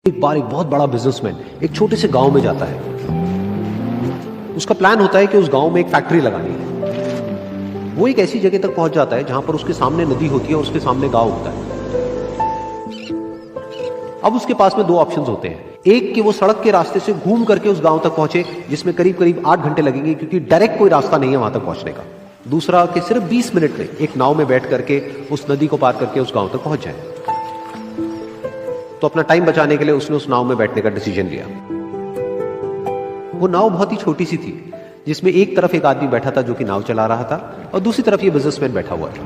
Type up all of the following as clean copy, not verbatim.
एक बार एक बहुत बड़ा बिजनेसमैन एक छोटे से गांव में जाता है। उसका प्लान होता है कि उस गांव में एक फैक्ट्री लगानी है। वो एक ऐसी जगह तक पहुंच जाता है जहां पर उसके सामने नदी होती है और उसके सामने गांव होता है। अब उसके पास में दो ऑप्शंस होते हैं। एक कि वो सड़क के रास्ते से घूम करके उस गांव तक पहुंचे, जिसमें करीब करीब 8 घंटे लगेंगे, क्योंकि डायरेक्ट कोई रास्ता नहीं है वहां तक पहुंचने का। दूसरा कि सिर्फ 20 मिनट में एक नाव में बैठ करके उस नदी को पार करके उस गांव तक पहुंच जाए। तो अपना टाइम बचाने के लिए उसने उस नाव में बैठने का डिसीजन लिया। वो नाव बहुत ही छोटी सी थी, जिसमें एक तरफ एक आदमी बैठा था जो कि नाव चला रहा था और दूसरी तरफ ये बिजनेसमैन बैठा हुआ था।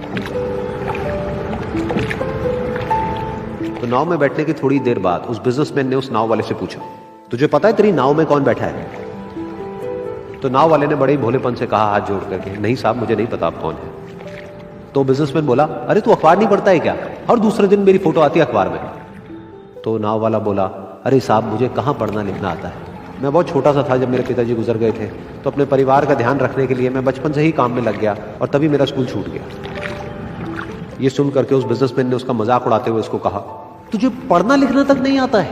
तो नाव में बैठने की थोड़ी देर बाद उस बिजनेसमैन ने उस नाव वाले से पूछा, तुझे पता है तेरी नाव में कौन बैठा है? तो नाव वाले ने बड़े ही भोलेपन से कहा हाथ जोड़ करके, नहीं साहब मुझे नहीं पता आप कौन है। तो बिजनेसमैन बोला, अरे तू अखबार नहीं पढ़ता है क्या? हर दूसरे दिन मेरी फोटो आती है अखबार में। तो नाव वाला बोला, अरे साहब मुझे कहाँ पढ़ना लिखना आता है, मैं बहुत छोटा सा था जब मेरे पिताजी गुजर गए थे, तो अपने परिवार का ध्यान रखने के लिए मैं बचपन से ही काम में लग गया और तभी मेरा स्कूल छूट गया। ये सुन करके उस बिजनेसमैन ने उसका मजाक उड़ाते हुए उसको कहा, तुझे पढ़ना लिखना तक नहीं आता है,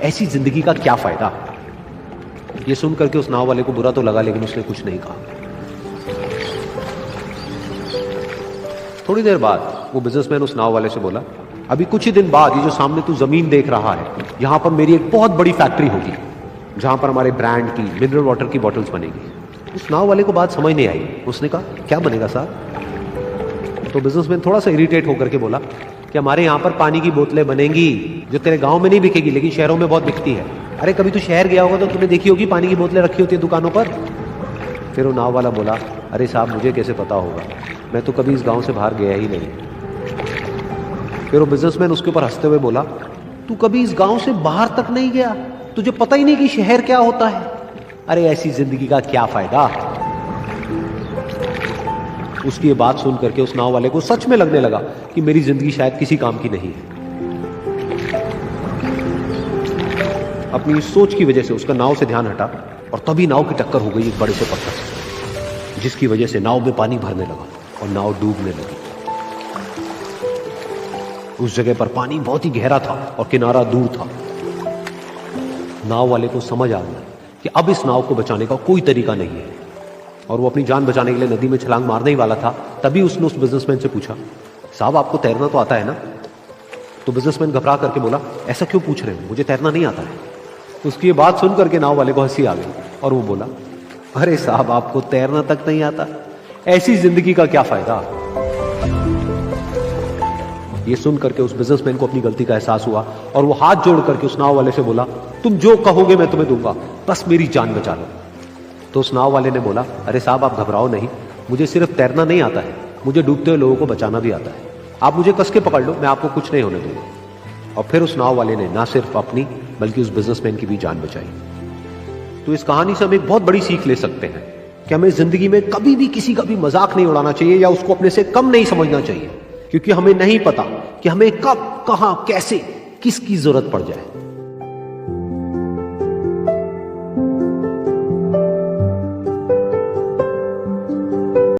ऐसी जिंदगी का क्या फायदा? ये सुन करके उस नाव वाले को बुरा तो लगा, लेकिन उसने कुछ नहीं कहा। थोड़ी देर बाद वो बिजनेसमैन उस नाव वाले से बोला, अभी कुछ ही दिन बाद ये जो सामने तू जमीन देख रहा है, यहां पर मेरी एक बहुत बड़ी फैक्ट्री होगी जहां पर हमारे ब्रांड की मिनरल वाटर की बॉटल्स बनेगी। उस नाव वाले को बात समझ नहीं आई। उसने कहा, क्या बनेगा साहब? तो बिजनेसमैन थोड़ा सा इरिटेट होकर के बोला कि हमारे यहाँ पर पानी की बोतलें बनेंगी जो तेरे गांव में नहीं बिकेगी, लेकिन शहरों में बहुत बिकती है। अरे कभी तू शहर गया होगा तो तूने देखी होगी पानी की बोतलें रखी होती है दुकानों पर। फिर वो नाव वाला बोला, अरे साहब मुझे कैसे पता होगा, मैं तो कभी इस गाँव से बाहर गया ही नहीं। फिर वो बिजनेसमैन उसके ऊपर हंसते हुए बोला, तू कभी इस गांव से बाहर तक नहीं गया, तुझे पता ही नहीं कि शहर क्या होता है? अरे ऐसी जिंदगी का क्या फायदा? उसकी ये बात सुन करके उस नाव वाले को सच में लगने लगा कि मेरी जिंदगी शायद किसी काम की नहीं है। अपनी सोच की वजह से उसका नाव से ध्यान हटा और तभी नाव की टक्कर हो गई एक बड़े से पत्थर से, जिसकी वजह से नाव में पानी भरने लगा और नाव डूबने लगी। उस जगह पर पानी बहुत ही गहरा था और किनारा दूर था। नाव वाले को समझ आ गया कि अब इस नाव को बचाने का कोई तरीका नहीं है और वो अपनी जान बचाने के लिए नदी में छलांग मारने ही वाला था। तभी उसने उस बिजनेसमैन से पूछा, साहब आपको तैरना तो आता है ना? तो बिजनेसमैन घबरा करके बोला, ऐसा क्यों पूछ रहे हो, मुझे तैरना नहीं आता है। उसकी ये बात सुन करके नाव वाले को हंसी आ गई और वो बोला, अरे साहब आपको तैरना तक नहीं आता, ऐसी जिंदगी का क्या फायदा? ये सुन करके उस बिजनेसमैन को अपनी गलती का एहसास हुआ और वो हाथ जोड़ करके उस नाव वाले से बोला, तुम जो कहोगे मैं तुम्हें दूंगा, बस मेरी जान बचा लो। तो उस नाव वाले ने बोला, अरे साहब आप घबराओ नहीं, मुझे सिर्फ तैरना नहीं आता है, मुझे डूबते हुए लोगों को बचाना भी आता है। आप मुझे कस के पकड़ लो, मैं आपको कुछ नहीं होने दूंगा। और फिर उस नाव वाले ने ना सिर्फ अपनी बल्कि उस बिजनेसमैन की भी जान बचाई। तो इस कहानी से हम एक बहुत बड़ी सीख ले सकते हैं कि हमें जिंदगी में कभी भी किसी का भी मजाक नहीं उड़ाना चाहिए या उसको अपने से कम नहीं समझना चाहिए, क्योंकि हमें नहीं पता कि हमें कब, कहां, कैसे, किसकी जरूरत पड़ जाए।